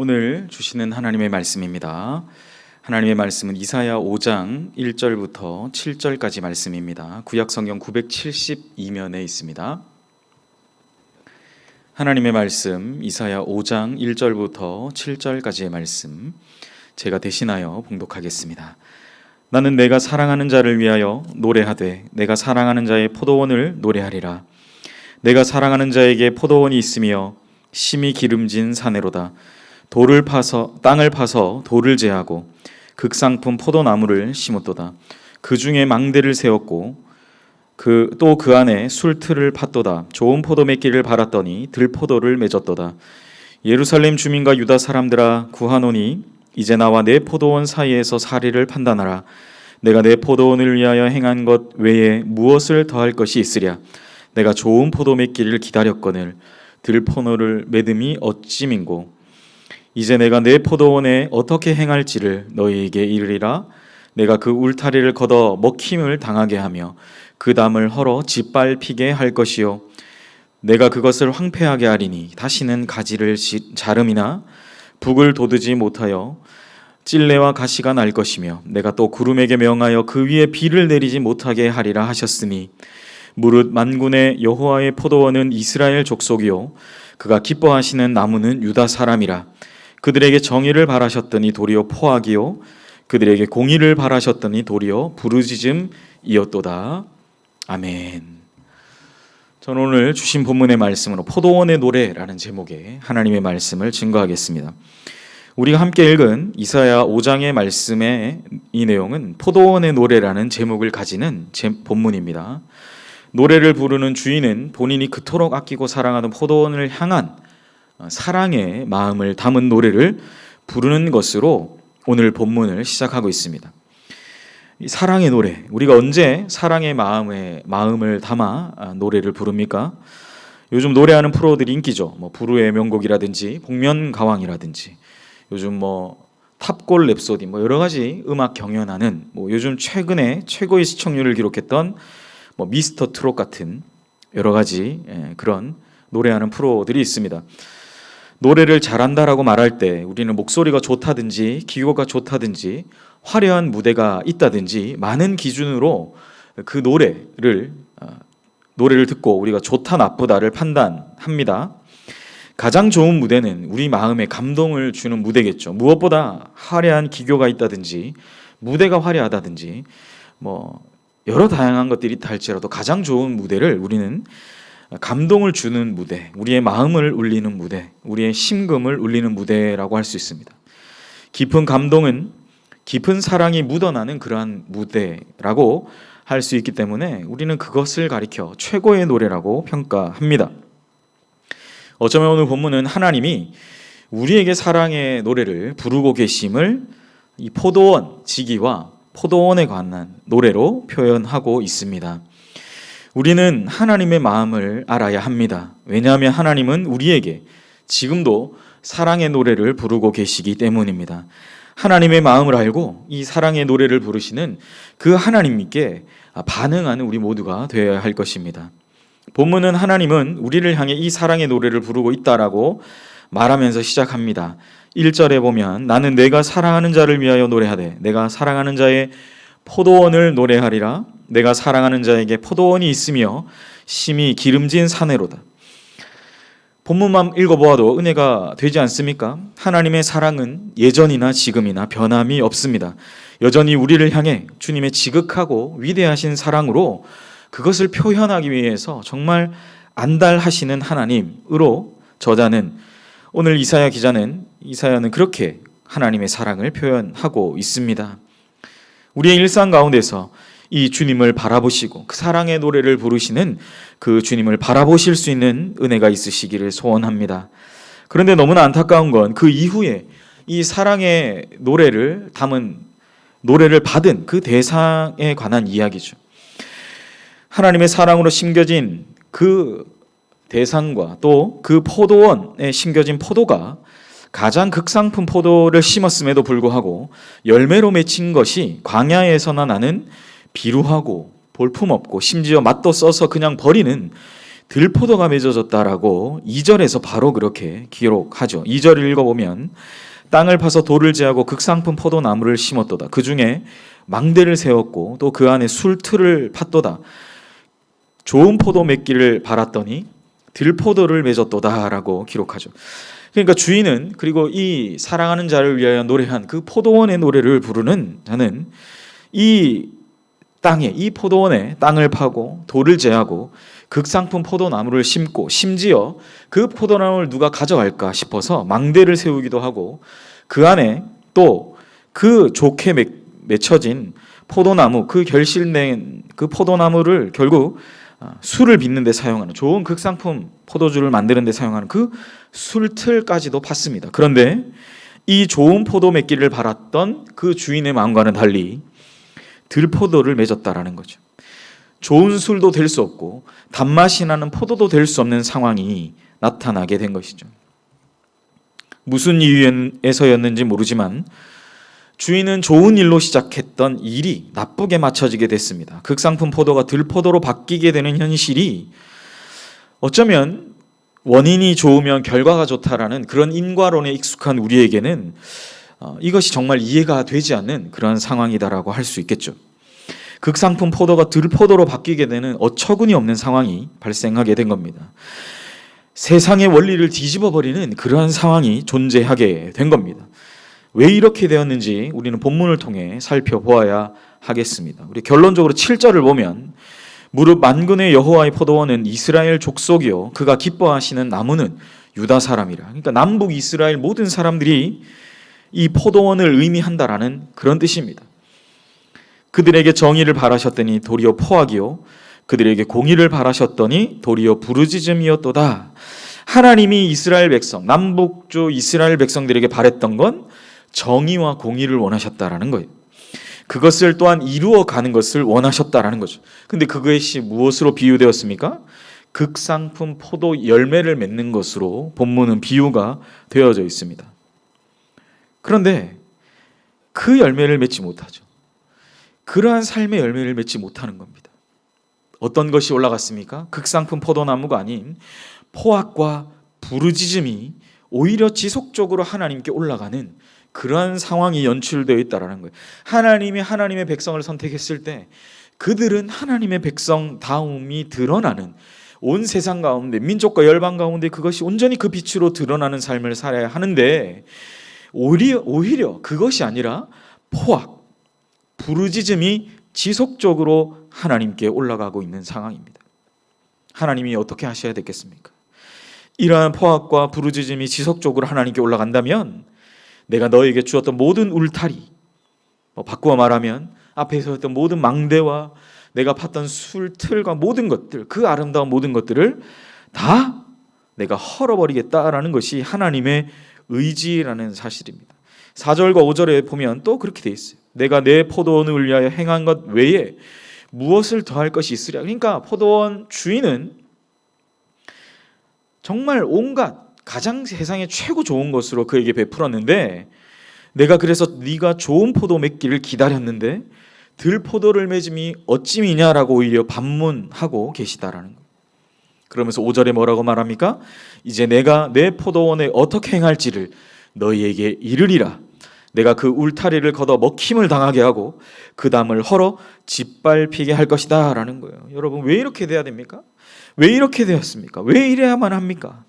오늘 주시는 하나님의 말씀입니다. 하나님의 말씀은 이사야 5장 1절부터 7절까지 말씀입니다. 구약성경 972면에 있습니다. 하나님의 말씀 이사야 5장 1절부터 7절까지의 말씀 제가 대신하여 봉독하겠습니다. 나는 내가 사랑하는 자를 위하여 노래하되 내가 사랑하는 자의 포도원을 노래하리라. 내가 사랑하는 자에게 포도원이 있으며 심히 기름진 사내로다. 땅을 파서 돌을 제하고 극상품 포도나무를 심었도다. 그 중에 망대를 세웠고 또 그 안에 술틀을 팠도다. 좋은 포도 맺기를 바랐더니 들포도를 맺었도다. 예루살렘 주민과 유다 사람들아 구하노니 이제 나와 내 포도원 사이에서 사리를 판단하라. 내가 내 포도원을 위하여 행한 것 외에 무엇을 더할 것이 있으랴. 내가 좋은 포도 맺기를 기다렸거늘 들포도를 맺음이 어찌민고. 이제 내가 내 포도원에 어떻게 행할지를 너희에게 이르리라. 내가 그 울타리를 걷어 먹힘을 당하게 하며 그 담을 헐어 짓밟히게 할 것이요 내가 그것을 황폐하게 하리니 다시는 가지를 자름이나 북을 돋우지 못하여 찔레와 가시가 날 것이며 내가 또 구름에게 명하여 그 위에 비를 내리지 못하게 하리라 하셨으니 무릇 만군의 여호와의 포도원은 이스라엘 족속이요 그가 기뻐하시는 나무는 유다 사람이라. 그들에게 정의를 바라셨더니 도리어 포악이요 그들에게 공의를 바라셨더니 도리어 부르짖음이었도다. 아멘. 저는 오늘 주신 본문의 말씀으로 포도원의 노래라는 제목의 하나님의 말씀을 증거하겠습니다. 우리가 함께 읽은 이사야 5장의 말씀의 이 내용은 포도원의 노래라는 제목을 가지는 본문입니다. 노래를 부르는 주인은 본인이 그토록 아끼고 사랑하는 포도원을 향한 사랑의 마음을 담은 노래를 부르는 것으로 오늘 본문을 시작하고 있습니다. 이 사랑의 노래, 우리가 언제 사랑의 마음을 담아 노래를 부릅니까? 요즘 노래하는 프로들이 인기죠. 부르의 명곡이라든지 복면가왕이라든지 요즘 탑골 랩소디 여러 가지 음악 경연하는 요즘 최근에 최고의 시청률을 기록했던 미스터 트롯 같은 여러 가지 그런 노래하는 프로들이 있습니다. 노래를 잘한다라고 말할 때 우리는 목소리가 좋다든지 기교가 좋다든지 화려한 무대가 있다든지 많은 기준으로 그 노래를 듣고 우리가 좋다 나쁘다를 판단합니다. 가장 좋은 무대는 우리 마음에 감동을 주는 무대겠죠. 무엇보다 화려한 기교가 있다든지 무대가 화려하다든지 여러 다양한 것들이 있다 할지라도 가장 좋은 무대를 우리는 감동을 주는 무대, 우리의 마음을 울리는 무대, 우리의 심금을 울리는 무대라고 할 수 있습니다. 깊은 감동은 깊은 사랑이 묻어나는 그러한 무대라고 할 수 있기 때문에 우리는 그것을 가리켜 최고의 노래라고 평가합니다. 어쩌면 오늘 본문은 하나님이 우리에게 사랑의 노래를 부르고 계심을 이 포도원 지기와 포도원에 관한 노래로 표현하고 있습니다. 우리는 하나님의 마음을 알아야 합니다. 왜냐하면 하나님은 우리에게 지금도 사랑의 노래를 부르고 계시기 때문입니다. 하나님의 마음을 알고 이 사랑의 노래를 부르시는 그 하나님께 반응하는 우리 모두가 되어야 할 것입니다. 본문은 하나님은 우리를 향해 이 사랑의 노래를 부르고 있다라고 말하면서 시작합니다. 1절에 보면 나는 내가 사랑하는 자를 위하여 노래하되 내가 사랑하는 자의 포도원을 노래하리라. 내가 사랑하는 자에게 포도원이 있으며 심히 기름진 사내로다. 본문만 읽어보아도 은혜가 되지 않습니까? 하나님의 사랑은 예전이나 지금이나 변함이 없습니다. 여전히 우리를 향해 주님의 지극하고 위대하신 사랑으로 그것을 표현하기 위해서 정말 안달하시는 하나님으로 저자는 오늘 이사야는 그렇게 하나님의 사랑을 표현하고 있습니다. 우리의 일상 가운데서 이 주님을 바라보시고 그 사랑의 노래를 부르시는 그 주님을 바라보실 수 있는 은혜가 있으시기를 소원합니다. 그런데 너무나 안타까운 건 그 이후에 이 사랑의 노래를 받은 그 대상에 관한 이야기죠. 하나님의 사랑으로 심겨진 그 대상과 또 그 포도원에 심겨진 포도가 가장 극상품 포도를 심었음에도 불구하고 열매로 맺힌 것이 광야에서나 나는 비루하고 볼품없고 심지어 맛도 써서 그냥 버리는 들포도가 맺어졌다라고 2절에서 바로 그렇게 기록하죠. 2절을 읽어보면 땅을 파서 돌을 제하고 극상품 포도나무를 심었도다. 그 중에 망대를 세웠고 또 그 안에 술틀을 팠도다. 좋은 포도 맺기를 바랐더니 들포도를 맺었도다라고 기록하죠. 그러니까 주인은, 그리고 이 사랑하는 자를 위하여 노래한 그 포도원의 노래를 부르는 자는 이 땅에, 이 포도원에 땅을 파고 돌을 제하고 극상품 포도나무를 심고, 심지어 그 포도나무를 누가 가져갈까 싶어서 망대를 세우기도 하고, 그 안에 또 그 좋게 맺혀진 포도나무, 그 결실낸 그 포도나무를 결국 술을 빚는 데 사용하는, 좋은 극상품 포도주를 만드는 데 사용하는 그 술틀까지도 팠습니다. 그런데 이 좋은 포도 맺기를 바랐던 그 주인의 마음과는 달리 들포도를 맺었다라는 거죠. 좋은 술도 될 수 없고 단맛이 나는 포도도 될 수 없는 상황이 나타나게 된 것이죠. 무슨 이유에서였는지 모르지만 주인은 좋은 일로 시작했던 일이 나쁘게 맞춰지게 됐습니다. 극상품 포도가 들포도로 바뀌게 되는 현실이 어쩌면 원인이 좋으면 결과가 좋다라는 그런 인과론에 익숙한 우리에게는 이것이 정말 이해가 되지 않는 그런 상황이다라고 할 수 있겠죠. 극상품 포도가 들포도로 바뀌게 되는 어처구니 없는 상황이 발생하게 된 겁니다. 세상의 원리를 뒤집어버리는 그러한 상황이 존재하게 된 겁니다. 왜 이렇게 되었는지 우리는 본문을 통해 살펴보아야 하겠습니다. 우리 결론적으로 7절을 보면 무릇 만군의 여호와의 포도원은 이스라엘 족속이요 그가 기뻐하시는 나무는 유다 사람이라. 그러니까 남북 이스라엘 모든 사람들이 이 포도원을 의미한다라는 그런 뜻입니다. 그들에게 정의를 바라셨더니 도리어 포악이요 그들에게 공의를 바라셨더니 도리어 부르짖음이었도다. 하나님이 이스라엘 백성, 남북조 이스라엘 백성들에게 바랬던 건 정의와 공의를 원하셨다라는 거예요. 그것을 또한 이루어가는 것을 원하셨다라는 거죠. 근데 그것이 무엇으로 비유되었습니까? 극상품 포도 열매를 맺는 것으로 본문은 비유가 되어져 있습니다. 그런데 그 열매를 맺지 못하죠. 그러한 삶의 열매를 맺지 못하는 겁니다. 어떤 것이 올라갔습니까? 극상품 포도나무가 아닌 포악과 부르짖음이 오히려 지속적으로 하나님께 올라가는 그러한 상황이 연출되어 있다는 거예요. 하나님이 하나님의 백성을 선택했을 때 그들은 하나님의 백성다움이 드러나는, 온 세상 가운데 민족과 열방 가운데 그것이 온전히 그 빛으로 드러나는 삶을 살아야 하는데 오히려 그것이 아니라 포악, 부르짖음이 지속적으로 하나님께 올라가고 있는 상황입니다. 하나님이 어떻게 하셔야 되겠습니까? 이러한 포악과 부르짖음이 지속적으로 하나님께 올라간다면 내가 너에게 주었던 모든 울타리, 바꾸어 말하면 앞에서 했던 모든 망대와 내가 팠던 술틀과 모든 것들, 그 아름다운 모든 것들을 다 내가 헐어버리겠다라는 것이 하나님의 의지라는 사실입니다. 4절과 5절에 보면 또 그렇게 돼 있어요. 내가 내 포도원을 위하여 행한 것 외에 무엇을 더할 것이 있으랴. 그러니까 포도원 주인은 정말 온갖 가장 세상에 최고 좋은 것으로 그에게 베풀었는데, 내가 그래서 네가 좋은 포도 맺기를 기다렸는데 들포도를 맺음이 어찌미냐라고 오히려 반문하고 계시다라는 거예요. 그러면서 5절에 뭐라고 말합니까? 이제 내가 내 포도원에 어떻게 행할지를 너희에게 이르리라. 내가 그 울타리를 걷어 먹힘을 당하게 하고 그 담을 헐어 짓밟히게 할 것이다 라는 거예요. 여러분, 왜 이렇게 돼야 됩니까? 왜 이렇게 되었습니까? 왜 이래야만 합니까?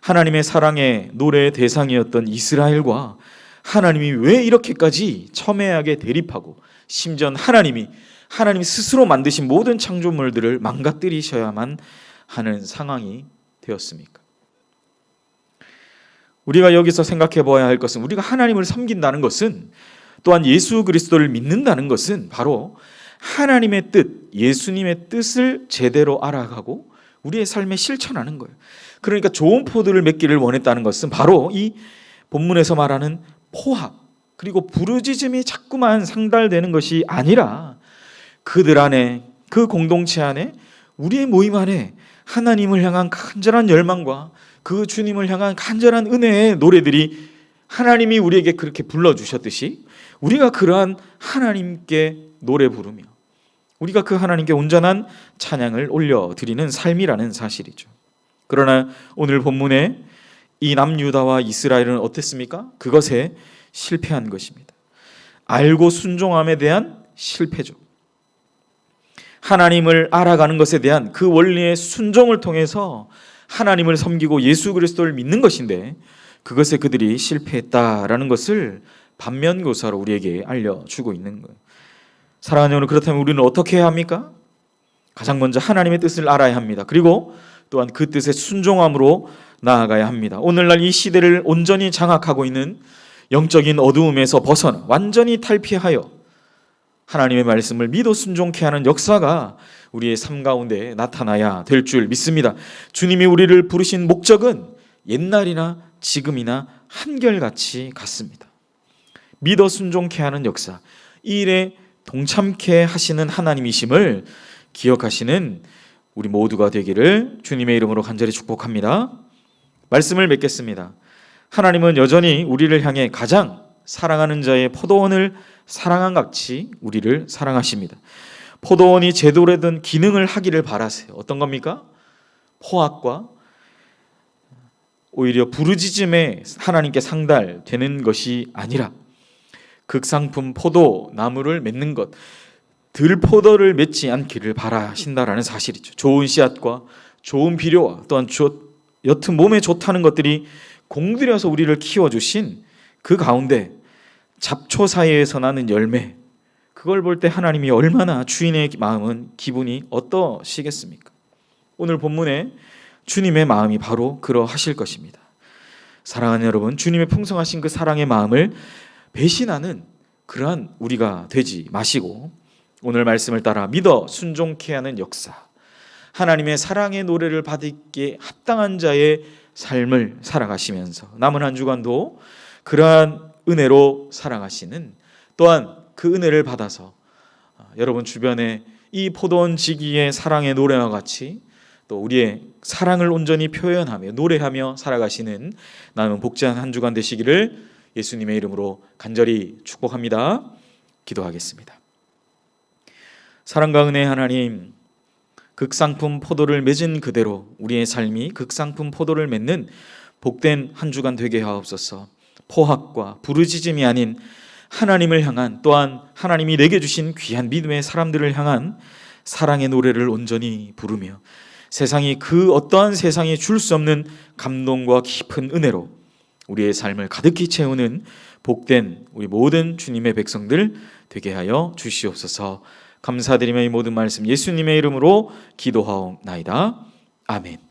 하나님의 사랑의 노래의 대상이었던 이스라엘과 하나님이 왜 이렇게까지 첨예하게 대립하고 심지어 하나님 스스로 만드신 모든 창조물들을 망가뜨리셔야만 하는 상황이 되었습니까? 우리가 여기서 생각해 보아야 할 것은, 우리가 하나님을 섬긴다는 것은, 또한 예수 그리스도를 믿는다는 것은 바로 하나님의 뜻, 예수님의 뜻을 제대로 알아가고 우리의 삶에 실천하는 거예요. 그러니까 좋은 포도를 맺기를 원했다는 것은 바로 이 본문에서 말하는 포악, 그리고 부르짖음이 자꾸만 상달되는 것이 아니라 그들 안에, 그 공동체 안에, 우리의 모임 안에 하나님을 향한 간절한 열망과 그 주님을 향한 간절한 은혜의 노래들이, 하나님이 우리에게 그렇게 불러주셨듯이 우리가 그러한 하나님께 노래 부르며 우리가 그 하나님께 온전한 찬양을 올려드리는 삶이라는 사실이죠. 그러나 오늘 본문에 이 남유다와 이스라엘은 어땠습니까? 그것에 실패한 것입니다. 알고 순종함에 대한 실패죠. 하나님을 알아가는 것에 대한 그 원리의 순종을 통해서 하나님을 섬기고 예수 그리스도를 믿는 것인데 그것에 그들이 실패했다라는 것을 반면교사로 우리에게 알려주고 있는 거예요. 사랑하는 여러분, 그렇다면 우리는 어떻게 해야 합니까? 가장 먼저 하나님의 뜻을 알아야 합니다. 그리고 또한 그 뜻에 순종함으로 나아가야 합니다. 오늘날 이 시대를 온전히 장악하고 있는 영적인 어두움에서 벗어나 완전히 탈피하여 하나님의 말씀을 믿어 순종케 하는 역사가 우리의 삶 가운데 나타나야 될 줄 믿습니다. 주님이 우리를 부르신 목적은 옛날이나 지금이나 한결같이 같습니다. 믿어 순종케 하는 역사, 이 일에 동참케 하시는 하나님이심을 기억하시는 우리 모두가 되기를 주님의 이름으로 간절히 축복합니다. 말씀을 맺겠습니다. 하나님은 여전히 우리를 향해 가장 사랑하는 자의 포도원을 사랑한 같이 우리를 사랑하십니다. 포도원이 제대로 된 기능을 하기를 바라세요. 어떤 겁니까? 포악과 오히려 부르짖음에 하나님께 상달되는 것이 아니라 극상품 포도 나무를 맺는 것, 들포도를 맺지 않기를 바라신다라는 사실이죠. 좋은 씨앗과 좋은 비료와 또한 여튼 몸에 좋다는 것들이 공들여서 우리를 키워주신 그 가운데 잡초 사이에서 나는 열매, 그걸 볼 때 하나님이 얼마나 주인의 마음은 기분이 어떠시겠습니까? 오늘 본문에 주님의 마음이 바로 그러하실 것입니다. 사랑하는 여러분, 주님의 풍성하신 그 사랑의 마음을 배신하는 그러한 우리가 되지 마시고 오늘 말씀을 따라 믿어 순종케 하는 역사, 하나님의 사랑의 노래를 받기에 합당한 자의 삶을 살아가시면서 남은 한 주간도 그러한 은혜로 살아가시는, 또한 그 은혜를 받아서 여러분 주변에 이 포도원 지기의 사랑의 노래와 같이 또 우리의 사랑을 온전히 표현하며 노래하며 살아가시는 남은 복지한 한 주간 되시기를 예수님의 이름으로 간절히 축복합니다. 기도하겠습니다. 사랑과 은혜의 하나님, 극상품 포도를 맺은 그대로 우리의 삶이 극상품 포도를 맺는 복된 한 주간 되게 하옵소서. 포악과 부르짖음이 아닌 하나님을 향한, 또한 하나님이 내게 주신 귀한 믿음의 사람들을 향한 사랑의 노래를 온전히 부르며 세상이 그 어떠한 세상이 줄 수 없는 감동과 깊은 은혜로 우리의 삶을 가득히 채우는 복된 우리 모든 주님의 백성들 되게 하여 주시옵소서. 감사드리며 이 모든 말씀 예수님의 이름으로 기도하옵나이다. 아멘.